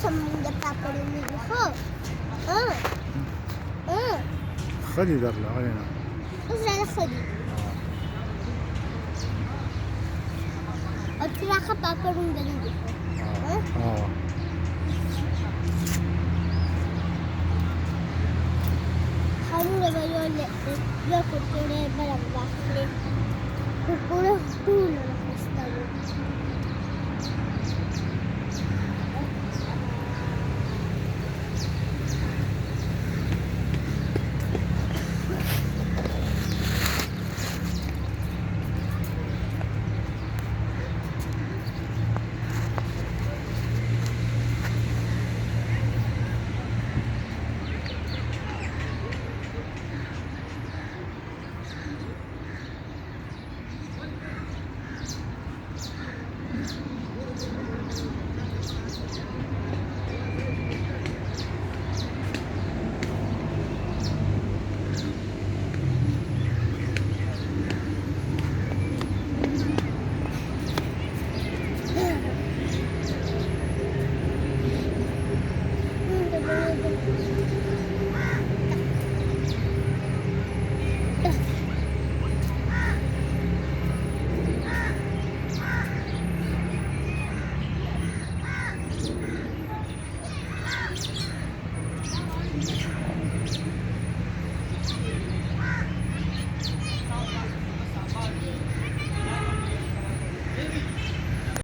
سمنګ پاپړونه دي خو خدي درله علينا زړه خدي او تراخه پاپړونه دي خانونه به یو کوټې برم واخلې کوټه ټول راخسته